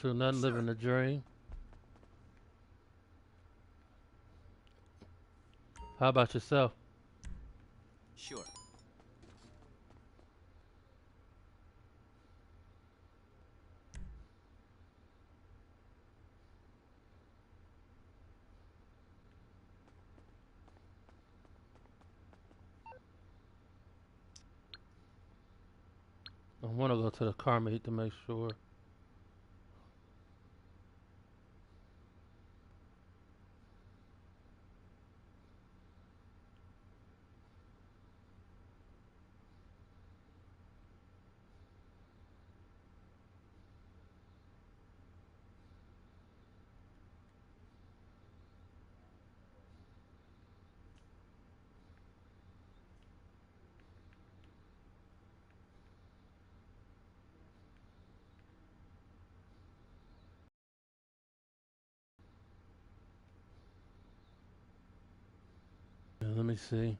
True, nothing Sure. living the dream. How about yourself? Sure. I want to go to the car meet to make sure. Yeah, let me see.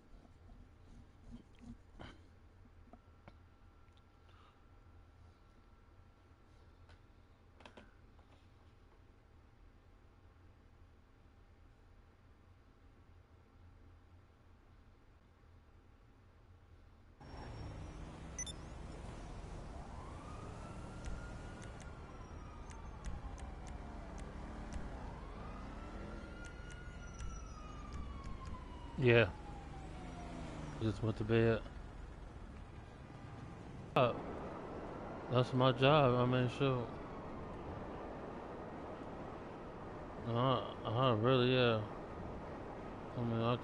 Yeah, just went to bed. Uh, that's my job. I mean, sure. Really, yeah. I mean, I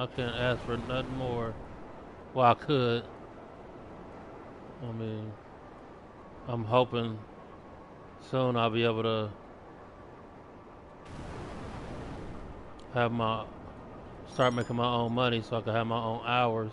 can't ask for nothing more. Well, I could. I mean, I'm hoping soon I'll be able to have my start making my own money so I can have my own hours.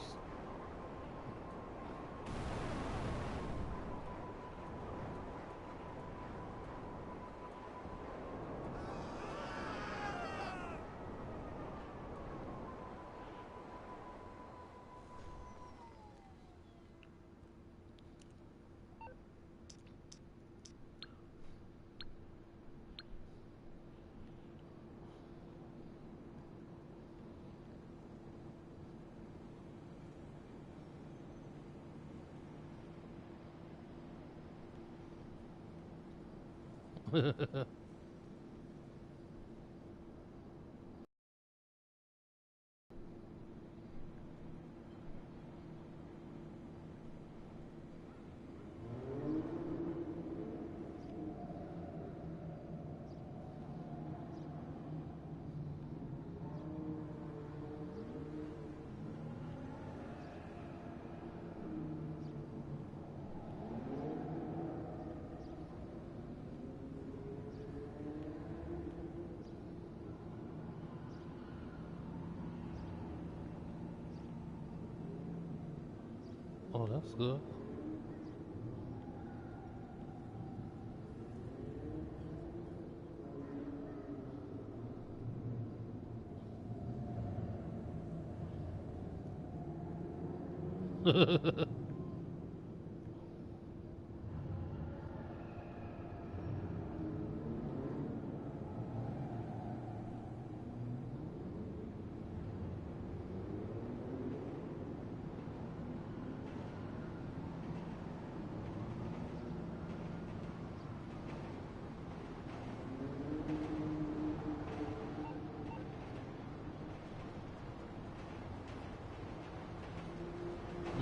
Oh, that's good.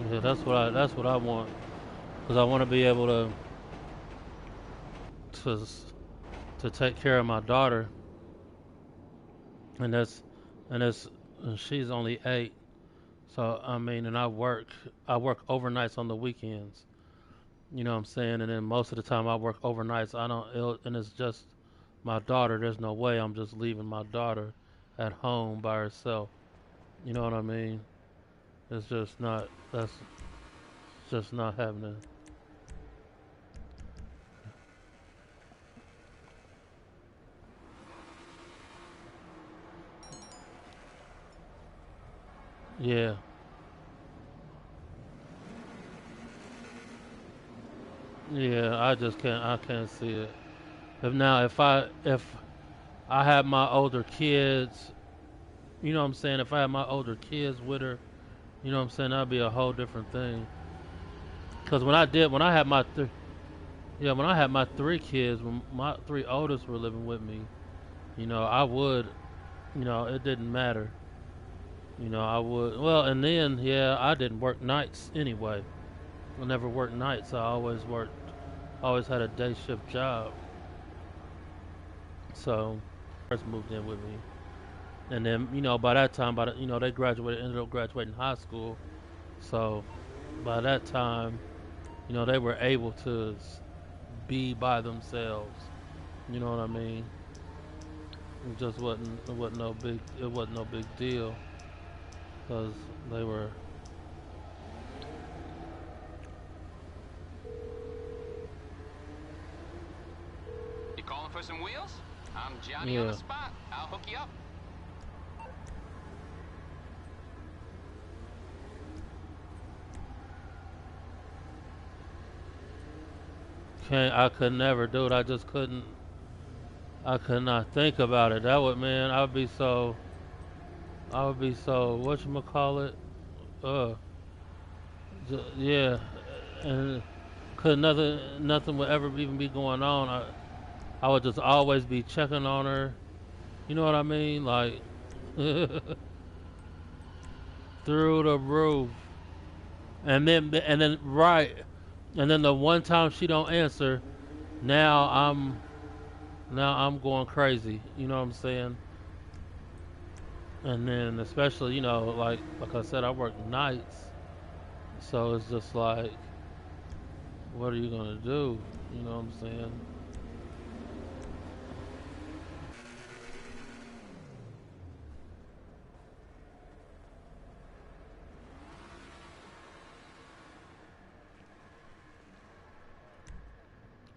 Yeah, that's what I want because I want to be able to to take care of my daughter, and and she's only 8. So I mean, and I work overnights on the weekends. You know what I'm saying? And then most of the time I work overnights. And it's just my daughter. There's no way I'm just leaving my daughter at home by herself. You know what I mean? It's just not. That's just not happening. Yeah. Yeah, I just can't. I can't see it. If I had my older kids, you know what I'm saying. If I had my older kids with her, you know what I'm saying, that'd be a whole different thing. Cause when I had my yeah, when I had my three kids, when my three oldest were living with me, you know, I would, you know, it didn't matter. You know, I would. Well, and then yeah, I didn't work nights anyway. I never worked nights. I always worked. Always had a day shift job. So, first moved in with me, and then you know by that time, you know they graduated, ended up graduating high school. So by that time, you know they were able to be by themselves. You know what I mean? It wasn't no big deal because they were. You calling for some wheels? I'm Johnny on the Yeah. spot. I'll hook you up. Can't I could never do it. I just couldn't. I could not think about it. That would man. I would be so. I would be so. Whatchamacallit? Uh. Yeah. And could nothing would ever even be going on. I would just always be checking on her. You know what I mean? Like through the roof. And then right. And then the one time she don't answer, now I'm going crazy. You know what I'm saying? And then especially, you know, like I said, I work nights. So it's just like, what are you gonna do? You know what I'm saying?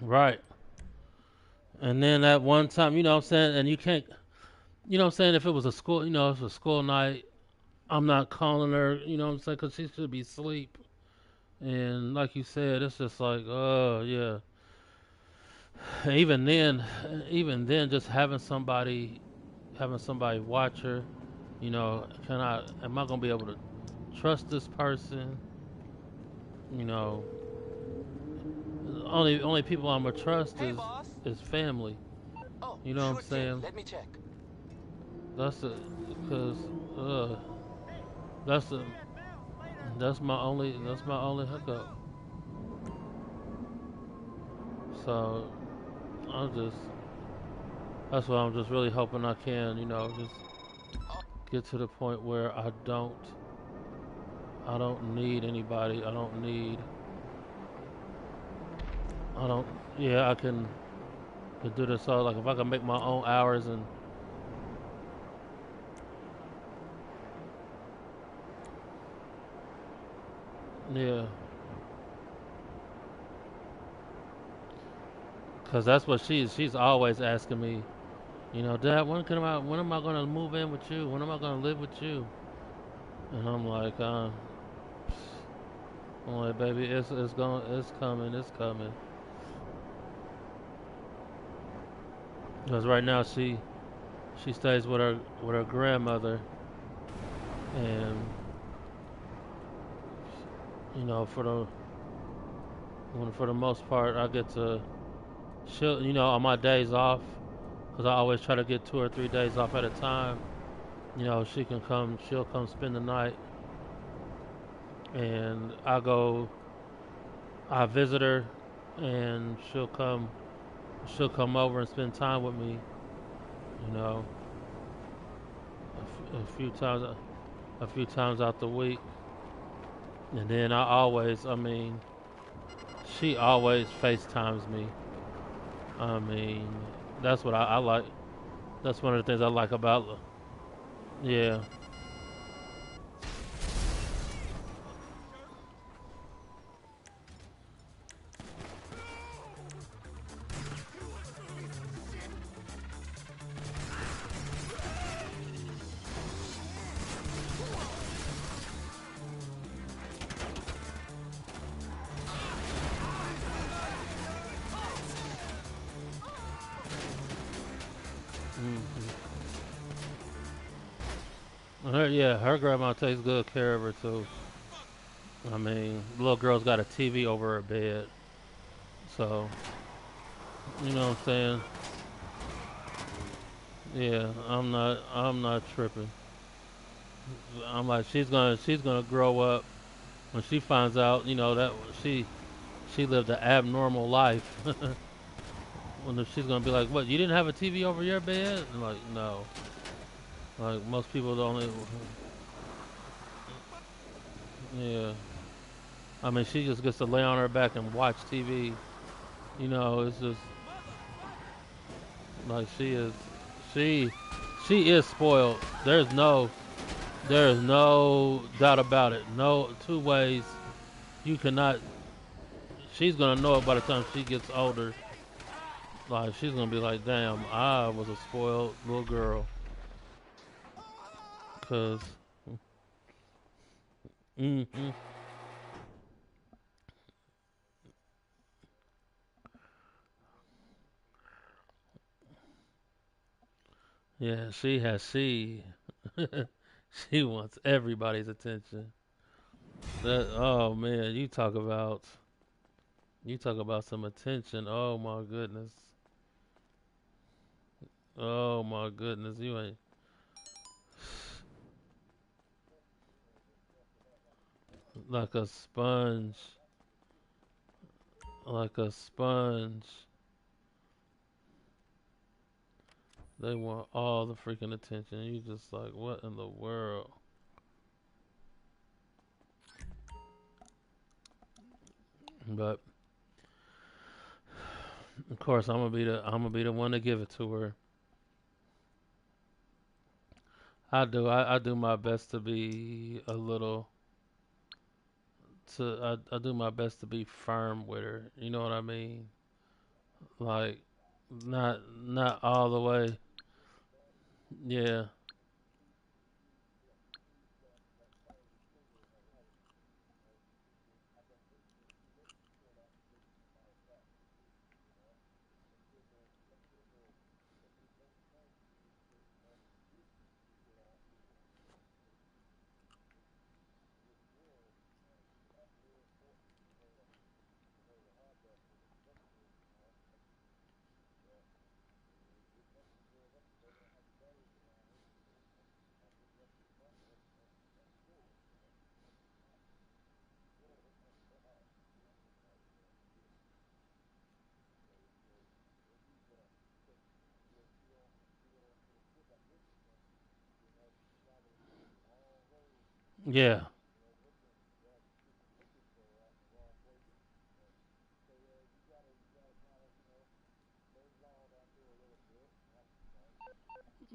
Right. And then that one time, you know what I'm saying, and you can't, you know what I'm saying, if it was a school, you know, if it's a school night, I'm not calling her, you know what I'm saying, because she should be asleep. And like you said, it's just like, oh, yeah. Even then, even then, just having somebody watch her, you know, am I going to be able to trust this person? You know, only people I'm going to trust Hey, boss. is family. Oh, You know what I'm sure thing. saying? Let me check. That's it, because, that's the, that's my only hookup. So I'm just that's why I'm just really hoping I can, you know, just Oh, get to the point where I don't need anybody. I don't yeah, I can do this all like if I can make my own hours and yeah, cuz that's what she's always asking me, you know, Dad, when am I going to move in with you? When am I going to live with you? And I'm like, baby, it's coming. Because right now she stays with her grandmother, and you know for the most part I get to she'll you know on my days off because I always try to get 2 or 3 days off at a time. You know she'll come spend the night, and I visit her, and she'll come over and spend time with me. You know a few times out the week, and then I mean she always FaceTimes me. I mean, that's what I like. That's one of the things I like about. Yeah, Yeah, her grandma takes good care of her too. I mean, the little girl's got a TV over her bed, so you know what I'm saying. Yeah, I'm not tripping. I'm like, she's gonna grow up when she finds out, that she lived an abnormal life. When she's gonna be like, what? You didn't have a TV over your bed? And like, no. Like most people don't. Yeah. I mean, she just gets to lay on her back and watch TV. It's just like she, she is spoiled. There's no doubt about it. No two ways. You cannot. She's gonna know it by the time she gets older. Like she's gonna be like, damn, I was a spoiled little girl. Cause, hmm yeah, she wants everybody's attention. Oh man, you talk about some attention. Oh my goodness. Oh my goodness, you ain't like a sponge, like a sponge. They want all the freaking attention. You just like, what in the world? But of course, I'm gonna be the one to give it to her. I do my best to be a little I do my best to be firm with her. You know what I mean? Like not all the way. Yeah. Yeah.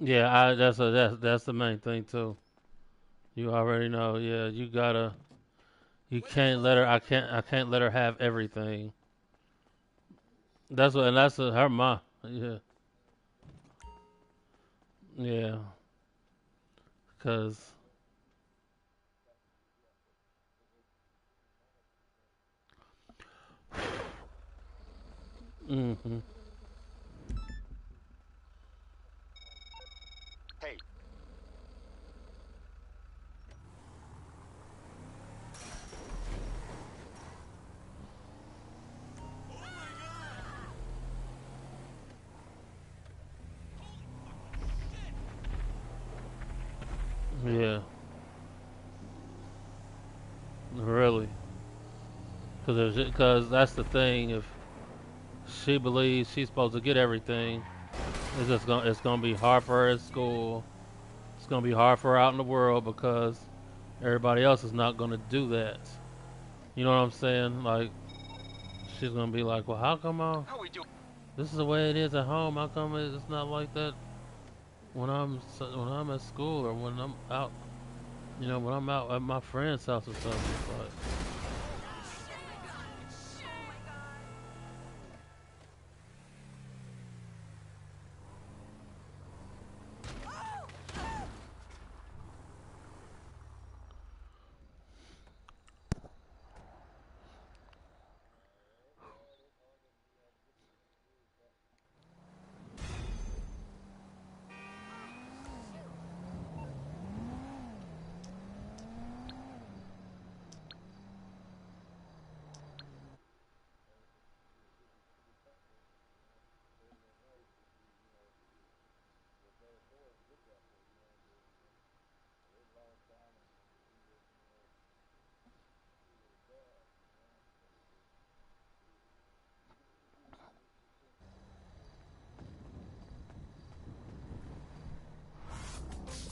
Yeah, that's the main thing too. You already know. Yeah, you can't let her I can't let her have everything. And that's her mom. Yeah. Yeah, cuz mhm. Hey, Yeah, really. Cuz that's the thing if she believes she's supposed to get everything, it's going to be hard for her at school. It's going to be hard for her out in the world because everybody else is not going to do that. You know what I'm saying? Like she's going to be like, "Well, how come how we doing? this is the way it is at home? How come it's not like that when I'm at school or when I'm out, when I'm out at my friend's house or something?" It's like,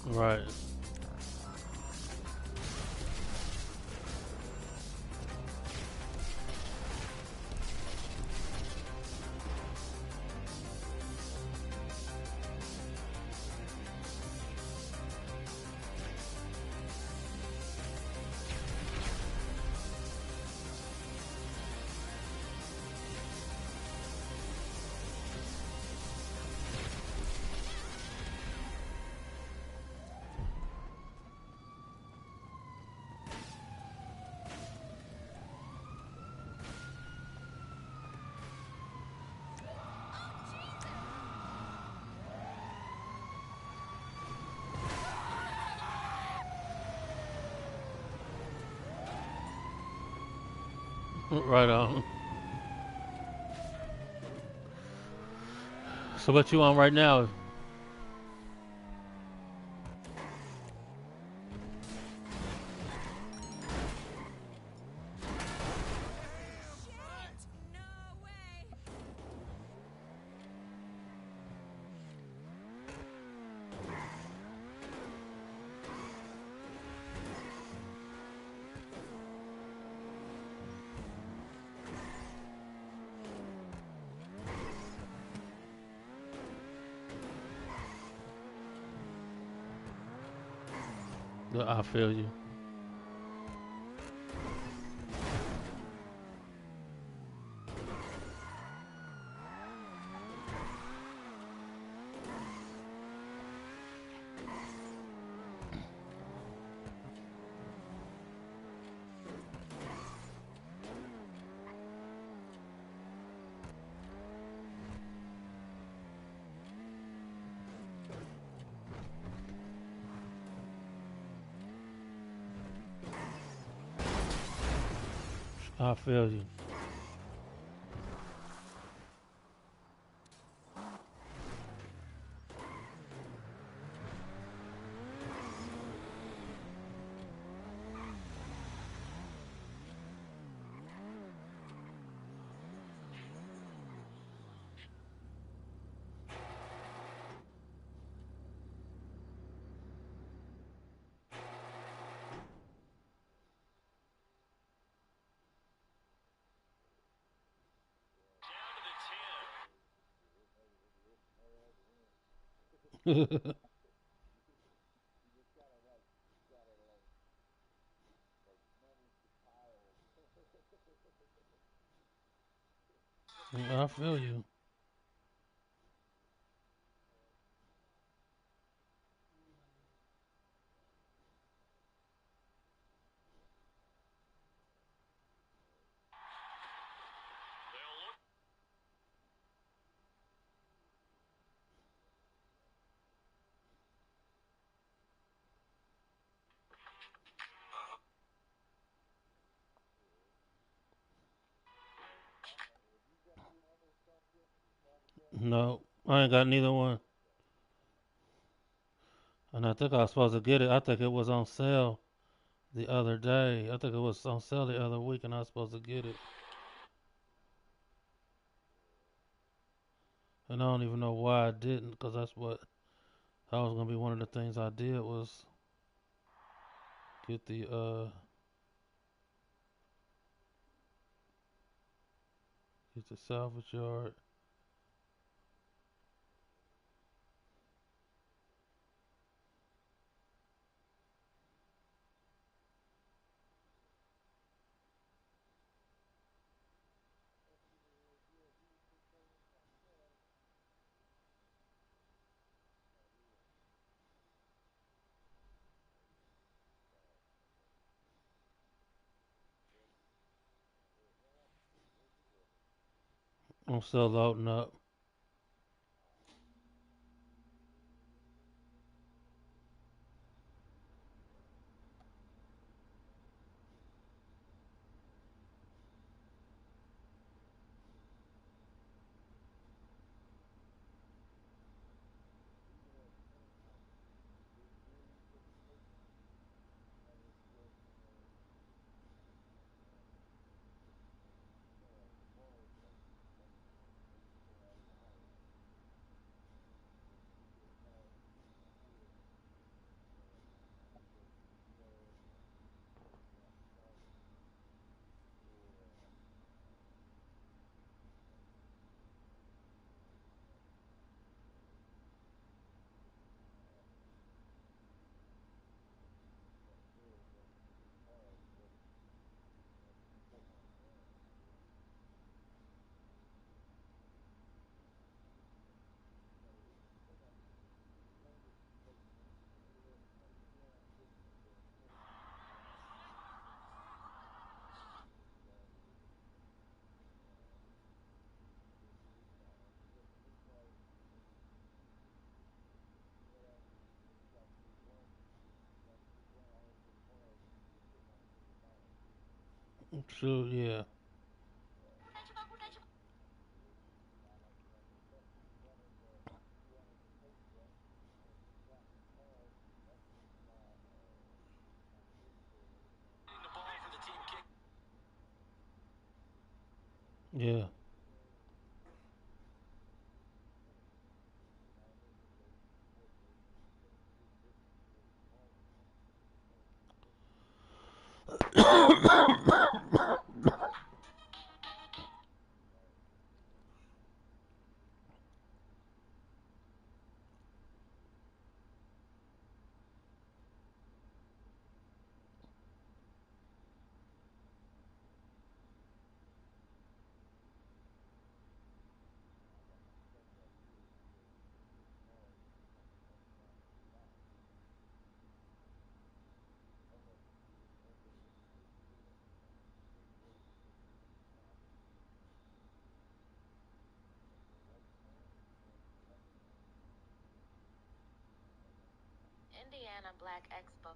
Right. Right on. So what you on right now? I feel you. I feel you. I feel you. No, I ain't got neither one. And I think I was supposed to get it. I think it was on sale the other day. I think it was on sale the other week, and I was supposed to get it. And I don't even know why I didn't, because that was gonna be one of the things I did was get get the salvage yard. I'm still loading up. True, yeah. Yeah. Indiana Black Expo.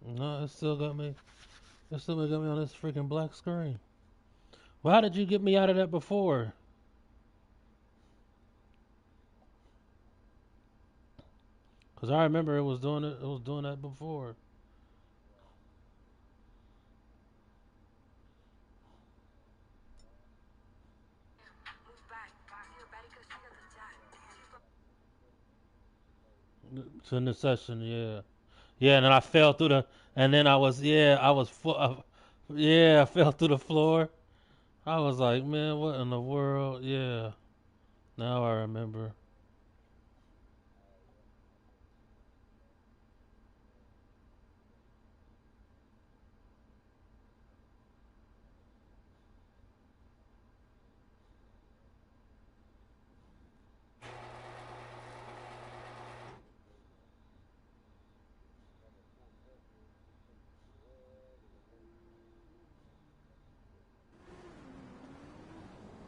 No, it still got me. It still got me on this freaking black screen. Well, how did you get me out of that before? Cause I remember it was doing it. It was doing that before. To the session, yeah, yeah. And then I fell through the. And then I was, yeah, I was yeah, I fell through the floor. I was like, man, what in the world? Yeah. Now I remember.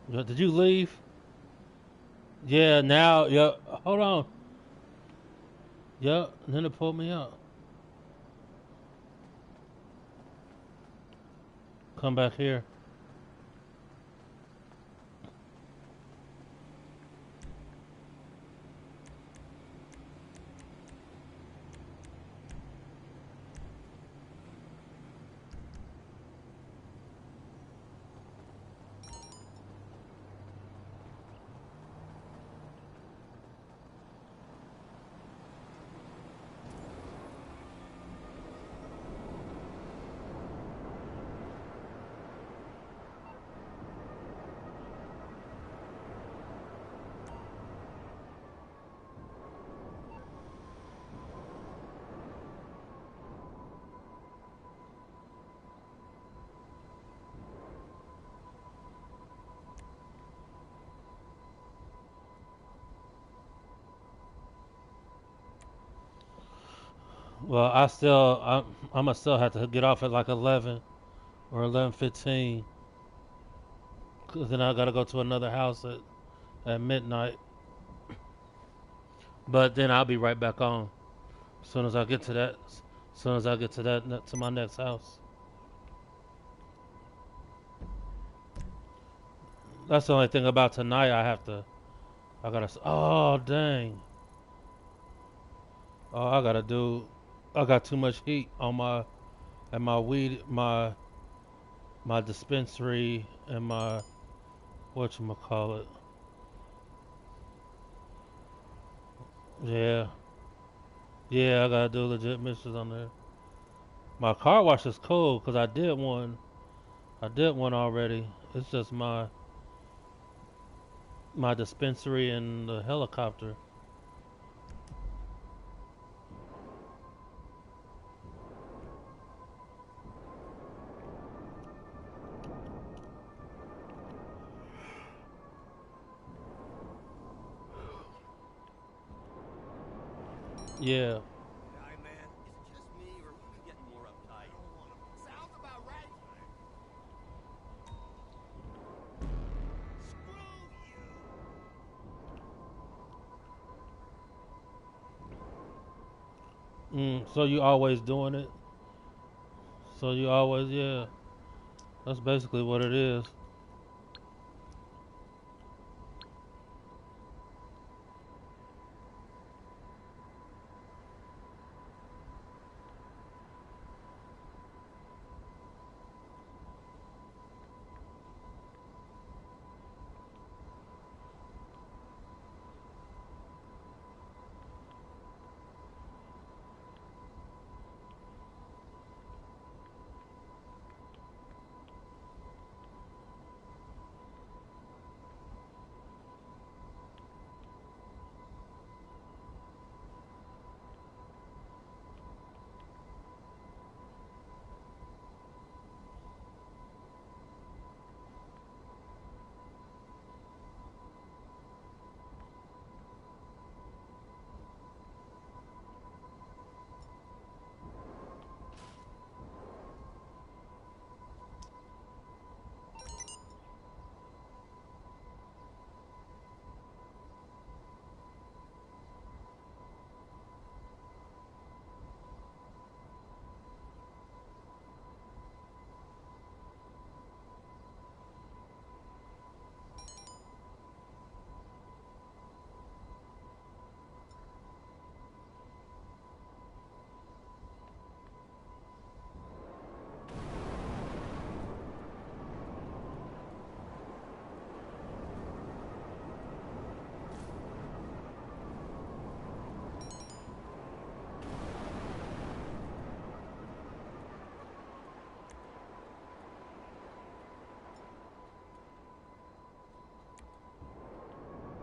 Did you leave? Yeah. Now, yeah. Hold on. Yeah. And then it pulled me out. Come back here. Well, I'm gonna still have to get off at like 11 or 11:15, cause then I gotta go to another house at midnight. But then I'll be right back on as soon as I get to that. As soon as I get to to my next house. That's the only thing about tonight. I gotta. Oh dang. Oh, I gotta do. I got too much heat on my weed, my dispensary, and my whatchamacallit. Yeah, yeah, I gotta do legit missions on there. My car wash is cool because I did one. I did one already. It's just my dispensary and the helicopter. Yeah. Hey man, is it just me or are you getting more uptight? Sounds about right. Screw you! So you always doing it? So you always, yeah. That's basically what it is.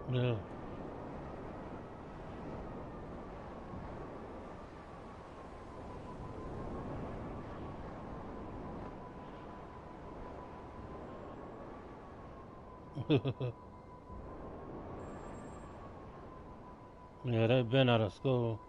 Yeah. Yeah, they've been out of school.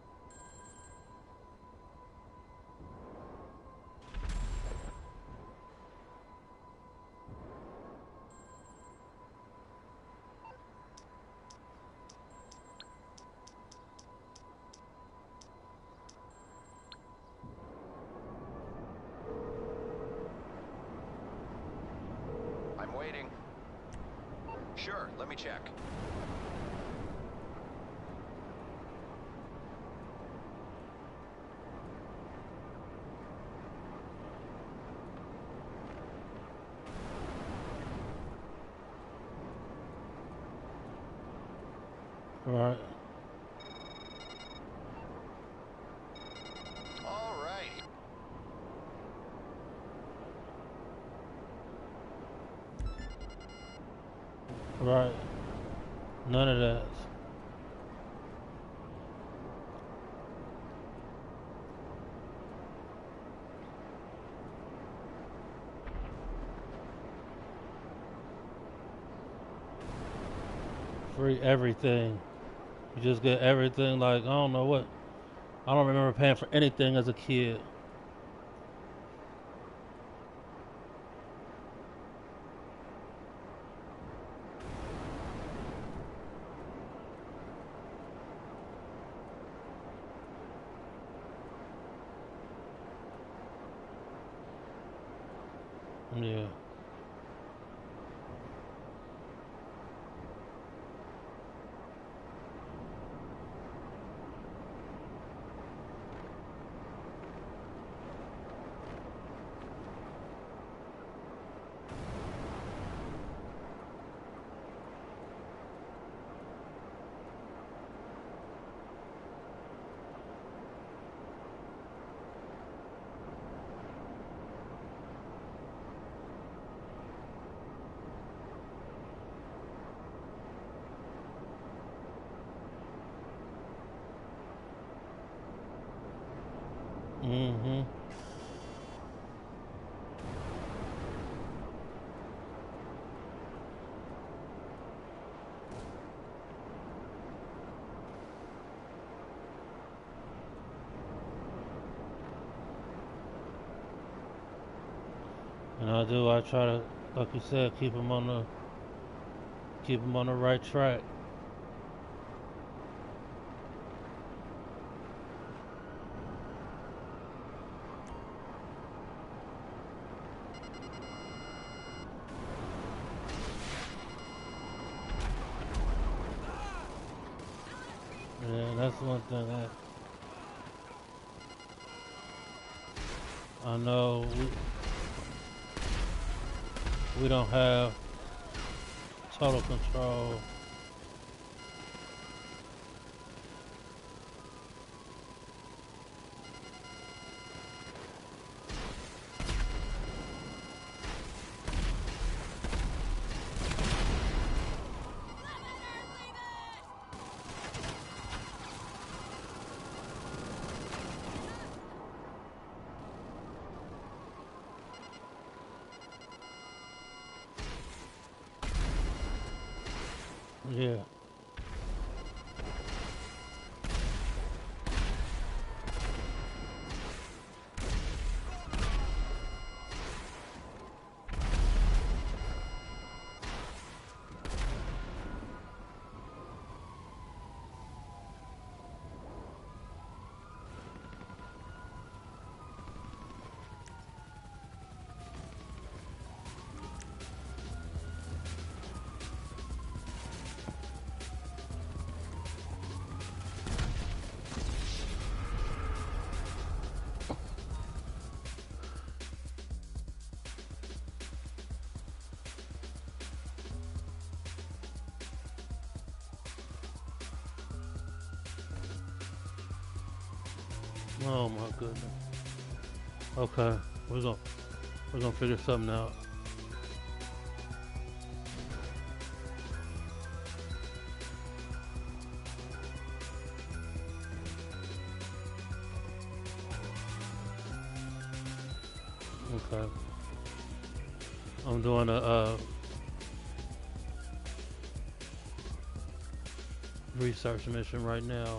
I'm waiting. Sure, let me check. Right. All right. Right. None of that. Free everything. You just get everything. Like, I don't know what. I don't remember paying for anything as a kid. Yeah. Mm-hmm. And I do. I try to, like you said, keep them on the right track. Yeah, that's one thing that I know we don't have total control. Yeah. Oh my goodness. Okay, we're gonna figure something out. Okay. I'm doing a research mission right now.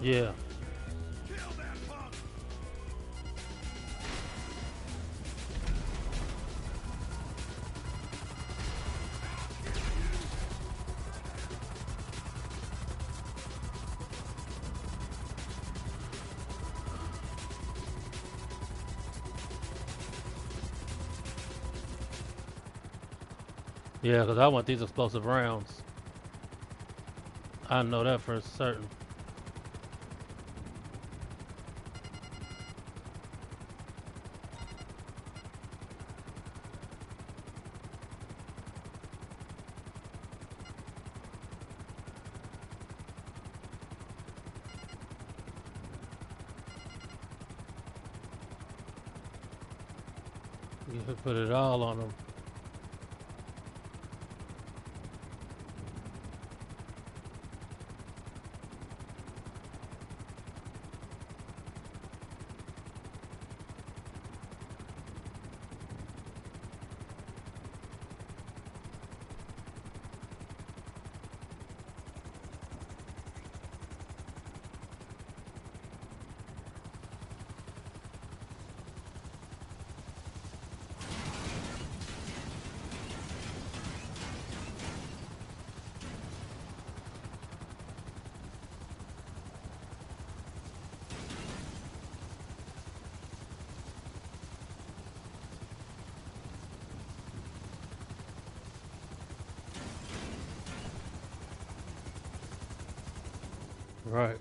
Yeah. Yeah, because I want these explosive rounds. I know that for certain. You could put it all on them. Right.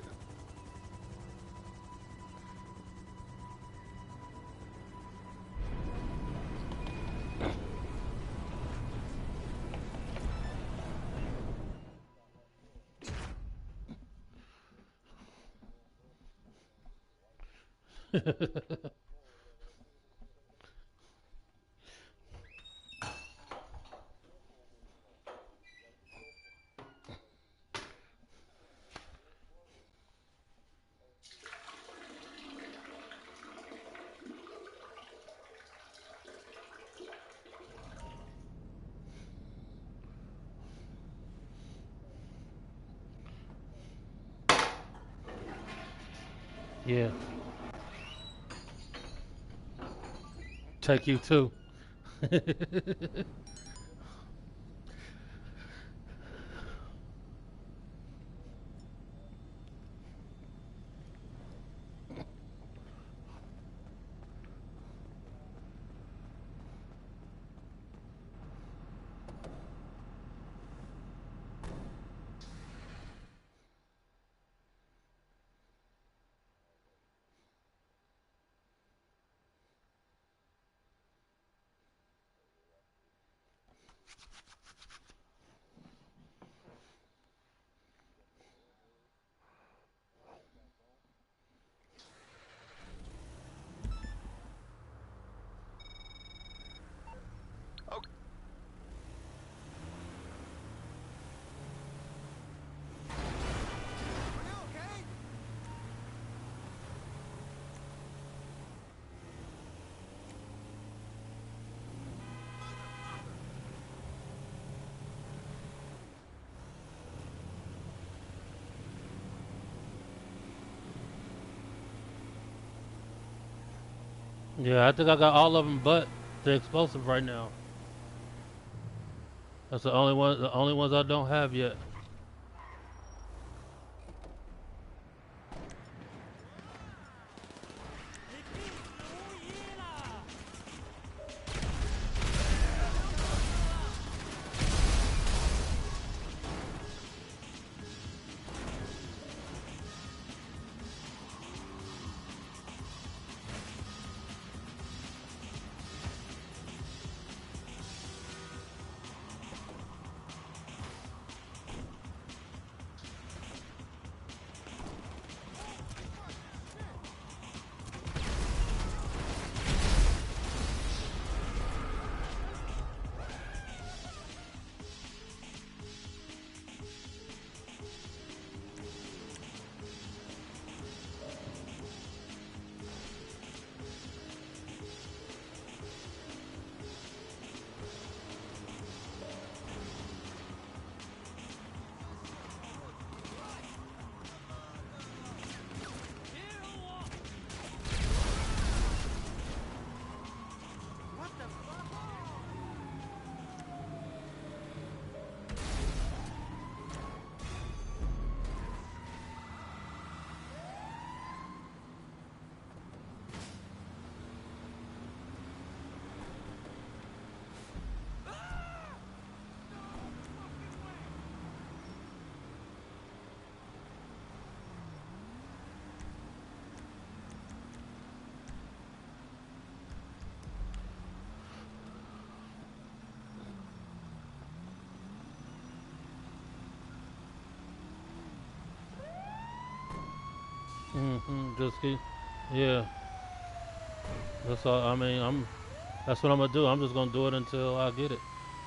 Yeah. Take you too. Okay. Are you okay? Yeah, I think I got all of them but the explosive right now. That's the only one. The only ones I don't have yet. What the fuck? Just keep. Yeah. That's all. I mean, I'm. That's what I'm gonna do. I'm just gonna do it until I get it.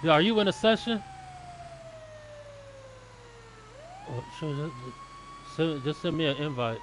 Yeah, are you in a session? Sure. Just send me an invite.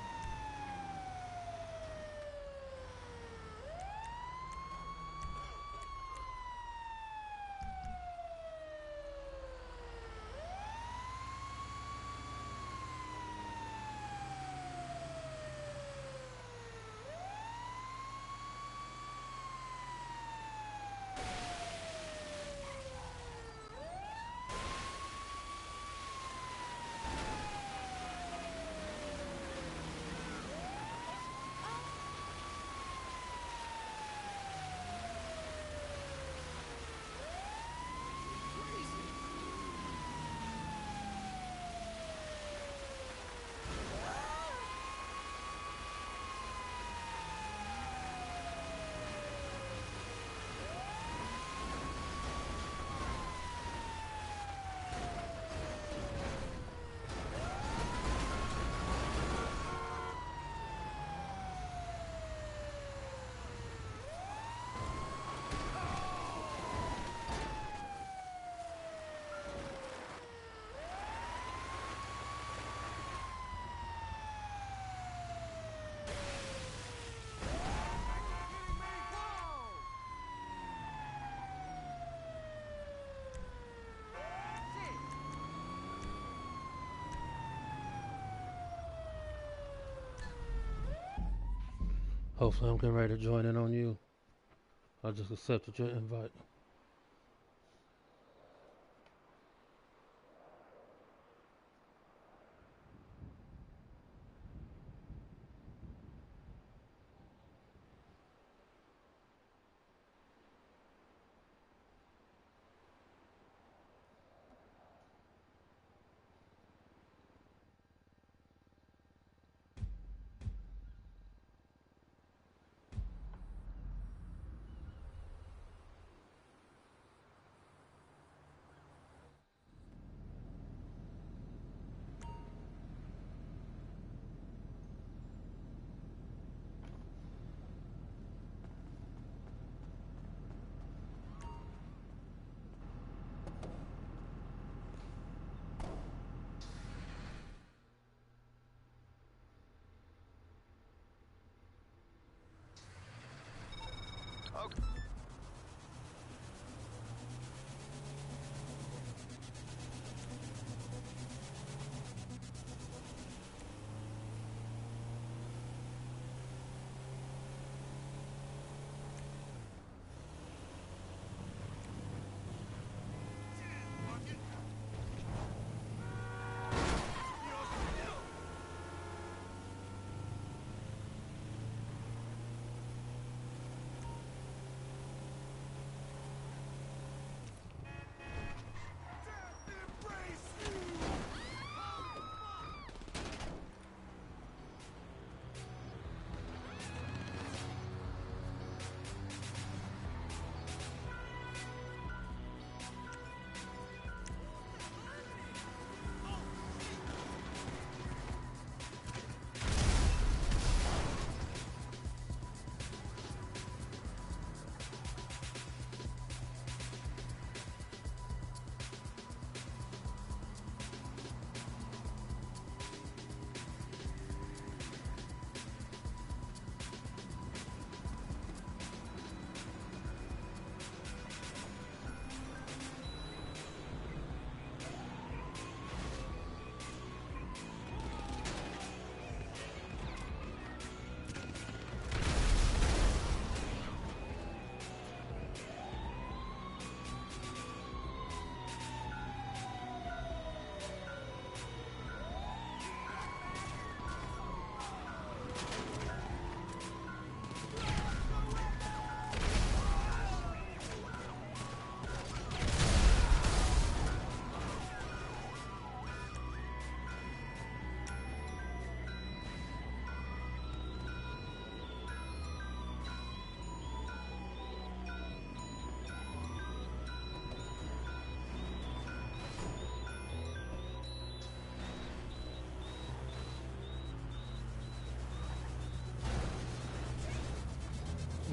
Hopefully I'm getting ready to join in on you. I just accepted your invite. Okay.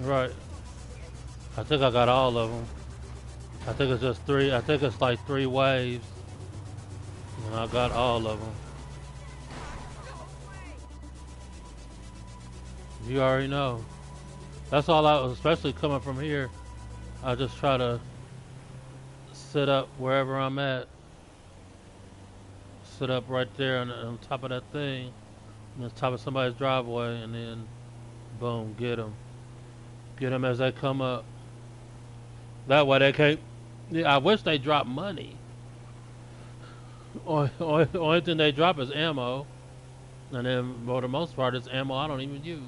Right. I think I got all of them. I think it's just three. I think it's like 3 waves. And I got all of them. You already know. That's all I, especially coming from here. I just try to sit up wherever I'm at. Sit up right there on top of that thing. On top of somebody's driveway. And then, boom, get them. Get them as they come up. That way they can't. Yeah, I wish they dropped money. Only thing they drop is ammo. And then, for the most part, it's ammo I don't even use.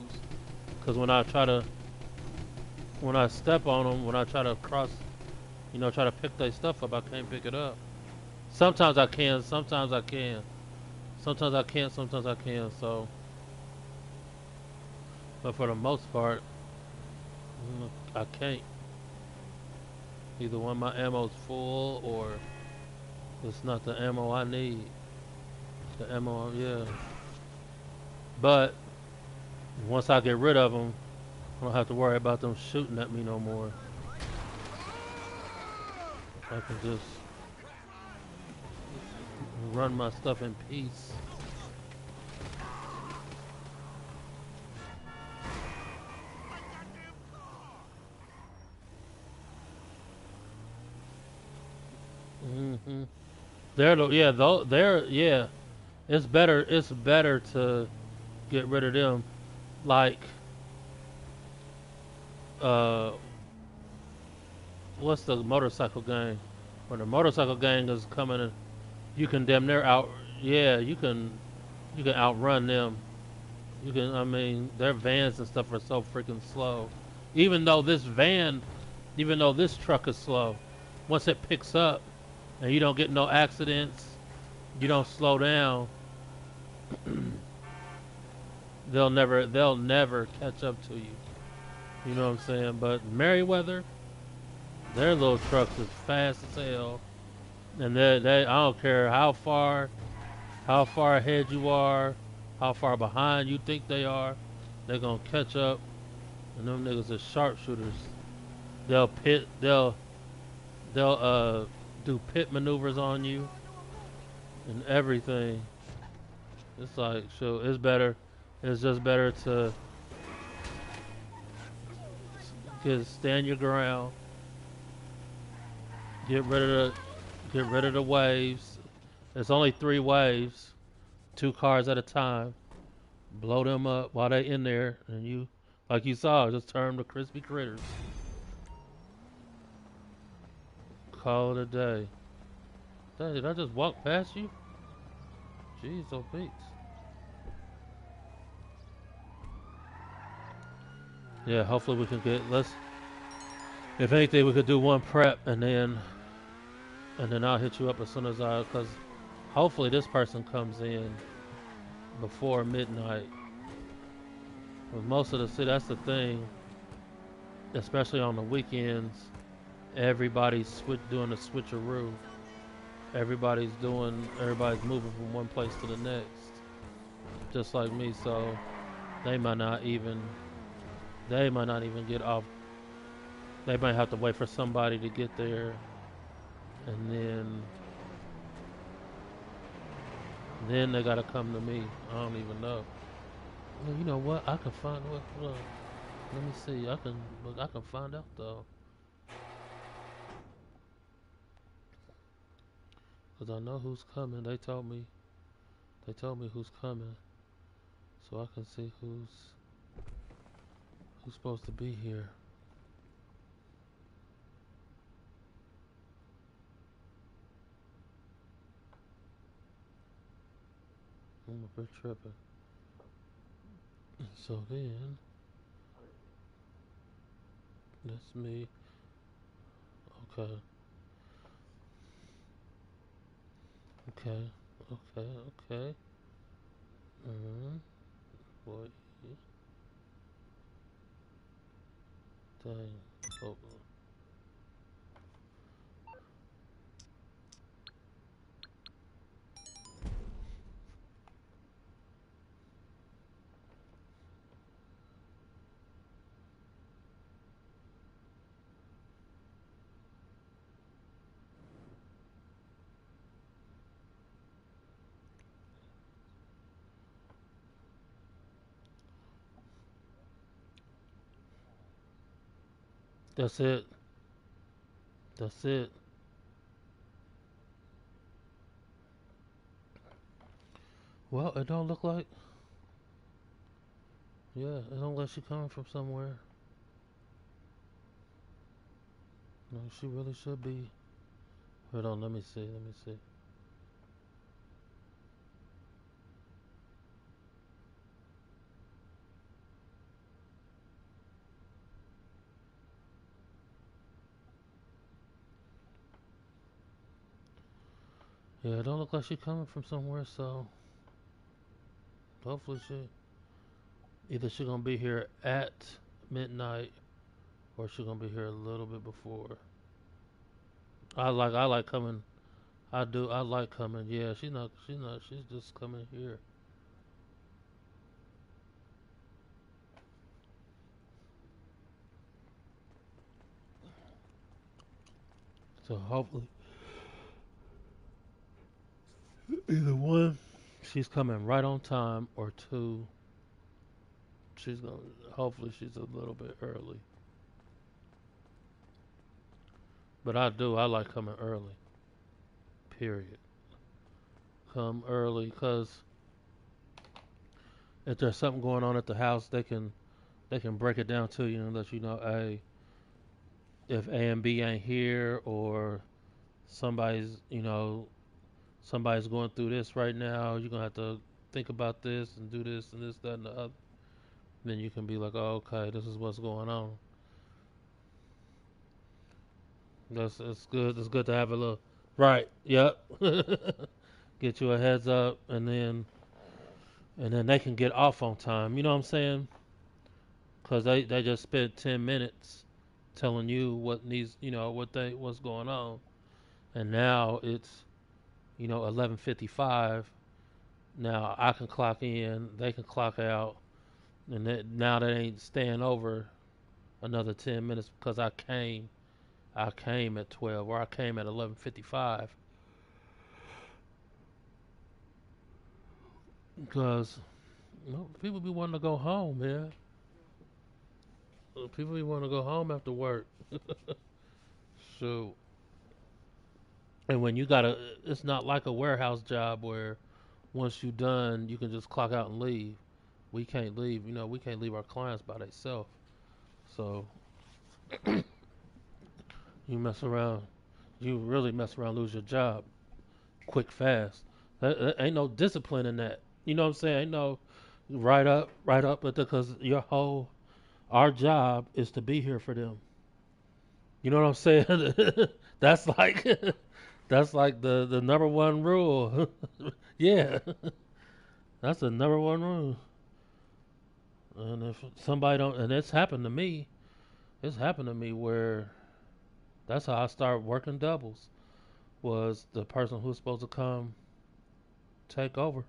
Because when I step on them, when I try to cross, try to pick their stuff up, I can't pick it up. Sometimes I can, sometimes I can. Sometimes I can't, sometimes I can, so. But for the most part, I can't. Either when my ammo's full or it's not the ammo I need. The ammo, yeah. But once I get rid of them, I don't have to worry about them shooting at me no more. I can just run my stuff in peace. Mhm. Yeah. It's better to get rid of them. Like uh, what's the motorcycle gang? When the motorcycle gang is coming, in, you can damn near out. Yeah, you can outrun them. You can. I mean, their vans and stuff are so freaking slow. Even though this van, even though this truck is slow, once it picks up and you don't get no accidents, you don't slow down, they'll never catch up to you. You know what I'm saying? But Merriweather, their little trucks is fast as hell, and they I don't care how far ahead you are, how far behind you think they are, they're gonna catch up. And them niggas are sharpshooters. They'll pit they'll do pit maneuvers on you and everything. It's like so it's better. It's just better to stand your ground, get rid of the get rid of the waves. It's only 3 waves, 2 cars at a time. Blow them up while they in there, and you, like you saw, just turn them to crispy critters. Call it a day. Did I just walk past you? Jeez, oh Pete's. Yeah, hopefully we can get. Let's. If anything, we could do one prep and then I'll hit you up as soon as cause hopefully this person comes in before midnight. With most of the city, that's the thing. Especially on the weekends, everybody's doing a switcheroo. Everybody's moving from one place to the next, just like me. So they might not even, get off. They might have to wait for somebody to get there, and then they gotta come to me. I don't even know. Well, you know what? I can find what. Look, let me see. I can find out though, cause I know who's coming. They told me. They told me who's coming, so I can see who's supposed to be here. I'm a bit tripping. So then, that's me. Okay. Okay. Okay. Okay. Boy. Dang. Oh. That's it. That's it. Well, it don't look like. Yeah, it don't look like she coming from somewhere. No, she really should be. Hold on, let me see. Let me see. Yeah, it don't look like she coming from somewhere. So hopefully either she gonna be here at midnight or she gonna be here a little bit before. I like coming. I do. I like coming. Yeah, she's not. She's not. She's just coming here. So hopefully, either one, she's coming right on time, or two, she's gonna. Hopefully, she's a little bit early. But I do. I like coming early. Period. Come early, cause if there's something going on at the house, they can break it down to you and let you know, hey, if A and B ain't here, or somebody's, somebody's going through this right now, you're gonna have to think about this and do this and this, that, and the other. Then you can be like, oh, okay, this is what's going on. That's it's good. It's good to have a little right. Yep. Get you a heads up, and then they can get off on time. You know what I'm saying? Because they just spent 10 minutes telling you what needs, what's going on, and now it's 11:55. Now I can clock in, they can clock out, and now they ain't staying over another 10 minutes because I came at 12 or I came at 11:55 because people be wanting to go home, man. People be wanting to go home after work. So, and when you gotta, it's not like a warehouse job where once you done, you can just clock out and leave. We can't leave. We can't leave our clients by themselves. So you mess around, you really mess around, lose your job quick, fast. There ain't no discipline in that. You know what I'm saying? Ain't no right up, but because our job is to be here for them. You know what I'm saying? That's like that's like the number one rule. Yeah, that's the number one rule. And if somebody don't, and it's happened to me where that's how I started working doubles. Was the person who's supposed to come take over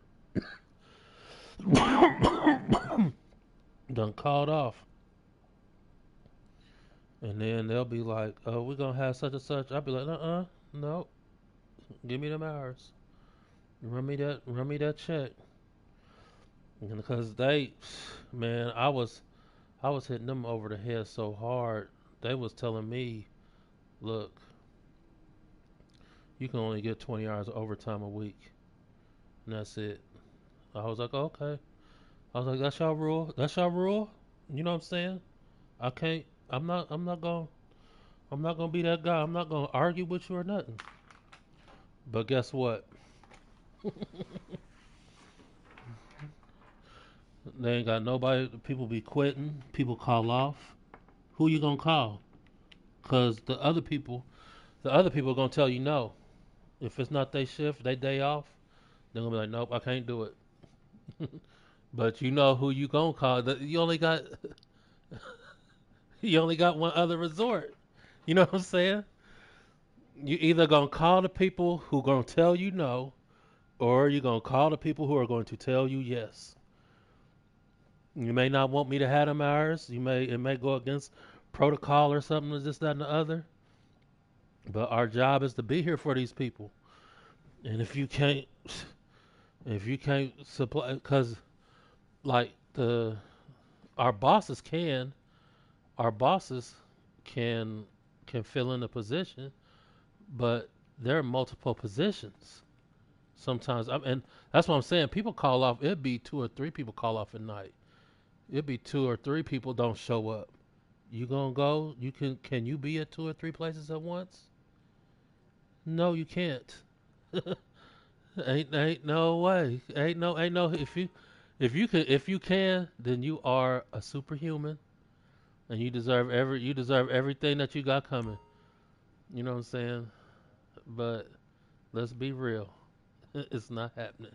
done called off, and then they'll be like, "Oh, we're gonna have such and such." I'll be like, no, give me them hours, run me that check, and because man, I was hitting them over the head so hard. They was telling me, "Look, you can only get 20 hours of overtime a week, and that's it." I was like, "Okay." I was like, "That's y'all rule. That's y'all rule." You know what I'm saying? I can't. I'm not gonna be that guy. I'm not gonna argue with you or nothing. But guess what? They ain't got nobody. People be quitting. People call off. Who you gonna call? Cause the other people are gonna tell you no. If it's not their shift, they day off, they're gonna be like, nope, I can't do it. But you know who you gonna call? You only got one other resort. You know what I'm saying? You either gonna call the people who gonna tell you no, or you gonna call the people who are going to tell you yes. You may not want me to have them hours. It may go against protocol or something, or this, that, and the other. But our job is to be here for these people. And if you can't supply, because like our bosses can, our bosses can can fill in a position, but there are multiple positions. Sometimes, and that's what I'm saying. People call off. It'd be two or three people call off at night. It'd be two or three people don't show up. You gonna go? You can you be at two or three places at once? No, you can't. Ain't no way. Ain't no if you can, then you are a superhuman and you deserve everything that you got coming. You know what I'm saying? But let's be real. It's not happening.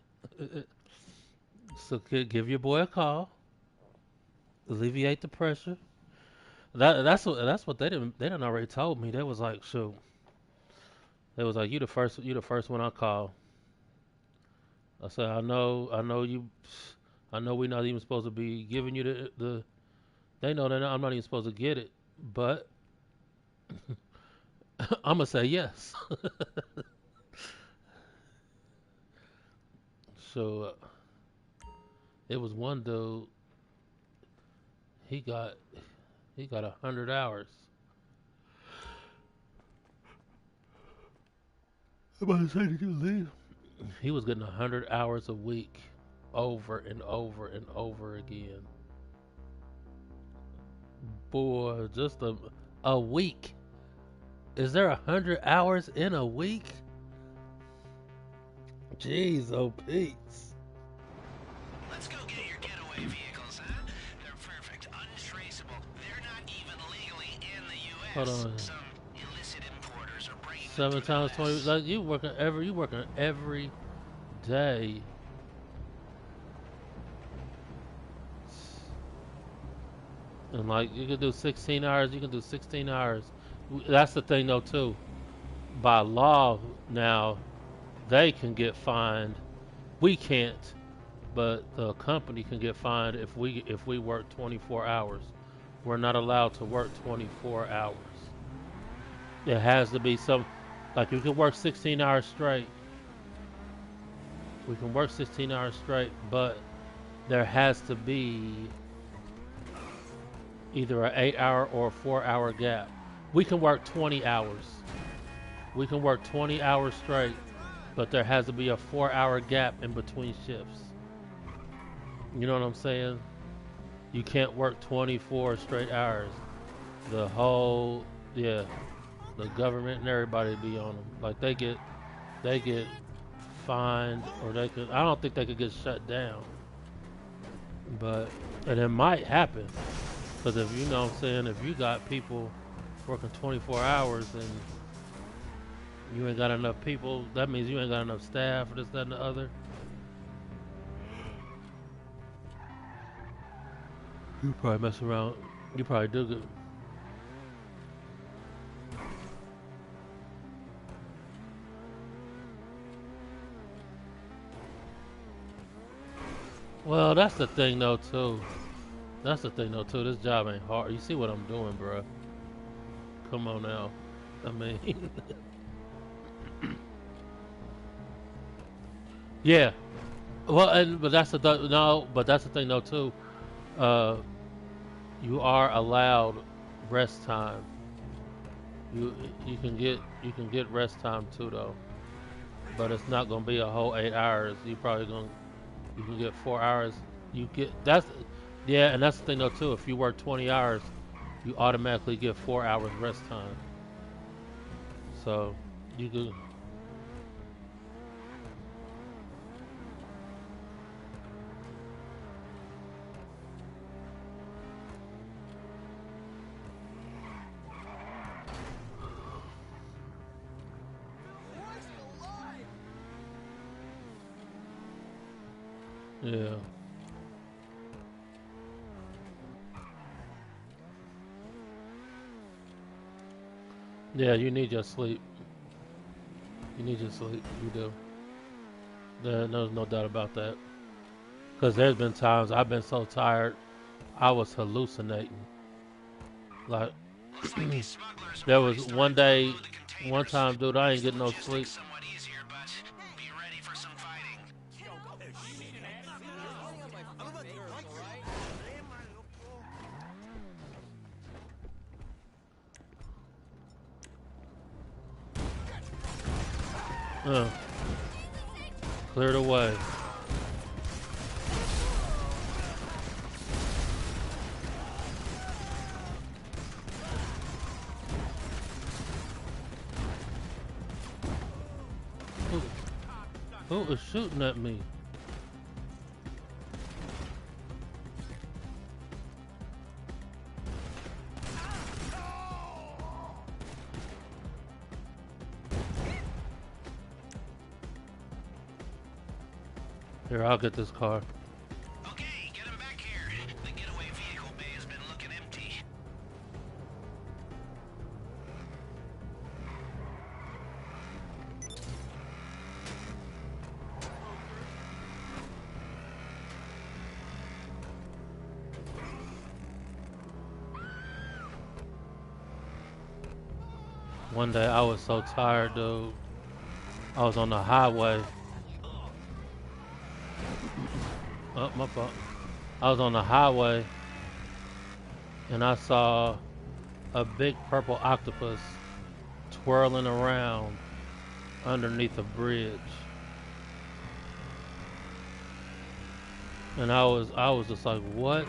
So give your boy a call. Alleviate the pressure. That's what they didn't already told me. They was like, shoot. They was like, you the first one I call. I said, I know you, I know we're not even supposed to be giving you the they know that I'm not even supposed to get it, but I'm gonna say yes. So it was one dude. He got he got 100 hours. I'm about to say, did you leave? He was getting 100 hours a week, over and over and over again. boy, just a week. Is there 100 hours in a week? Jeez, oh Pete's. Let's go get your getaway vehicles, huh? They're perfect, untraceable. They're not even legally in the U.S. Hold on. Some illicit importers are bringing them 7 through times the 20. mess. Like you working every day. And like you can do 16 hours, you can do 16 hours. That's the thing though too. By law now, they can get fined. We can't, but the company can get fined if we work 24 hours. We're not allowed to work 24 hours. It has to be some like you can work 16 hours straight. We can work 16 hours straight, but there has to be either an 8 hour or a 4 hour gap. We can work 20 hours. We can work 20 hours straight, but there has to be a 4 hour gap in between shifts. You know what I'm saying? You can't work 24 straight hours. The whole, yeah, the government and everybody be on them. Like they get fined, or I don't think they could get shut down. But, and it might happen. Because if you know what I'm saying, if you got people working 24 hours and you ain't got enough people, that means you ain't got enough staff for this, that, and the other. You probably mess around. You probably do good. Well, that's the thing though too. That's the thing though too. This job ain't hard. You see what I'm doing, bro? Come on now. I mean, yeah. Well, but that's the no. But that's the thing though too. Uh, you are allowed rest time. You you can get rest time too though. But it's not gonna be a whole 8 hours. You can get 4 hours. You get that's yeah, and that's the thing though too. If you work 20 hours, you automatically get 4 hours rest time. So you could. Yeah. Yeah, you need your sleep. You need your sleep. You do. There's no doubt about that. Because there's been times I've been so tired, I was hallucinating. Like, Looks like these smugglers have there already was one started to day, unload the one containers. time, dude, I ain't Makes the getting no sleep. logistics somewhat easier, but be ready for some fighting. Uh, Cleared away. Who, who is shooting at me? Here, I'll get this car. Okay, get him back here. The getaway vehicle bay has been looking empty. One day I was so tired, dude. I was on the highway. Oh, my fault. I was on the highway and I saw a big purple octopus twirling around underneath a bridge. And I was just like, what?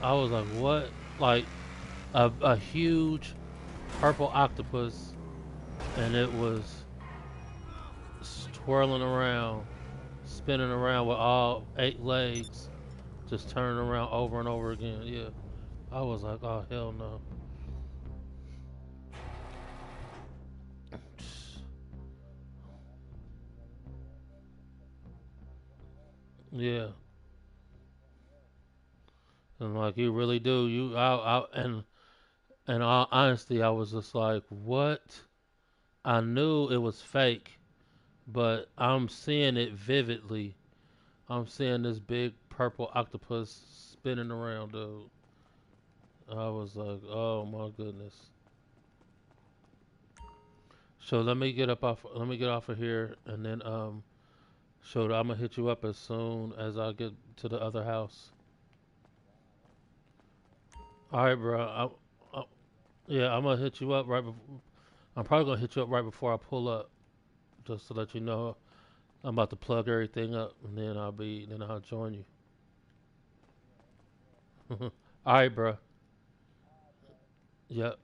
I was like, what? like a huge purple octopus, and it was twirling around, spinning around with all 8 legs, just turning around over and over again. Yeah, I was like, oh hell no. Yeah, and like you really do. And in all honesty, I was just like, what? I knew it was fake, but I'm seeing it vividly. I'm seeing this big purple octopus spinning around, dude. I was like, oh my goodness. So let me get off of here, and then so I'm gonna hit you up as soon as I get to the other house. All right, bro. Yeah, I'm gonna hit you up right. I'm probably gonna hit you up right before I pull up, just to let you know I'm about to plug everything up, and then I'll join you. All right, bro. Yep.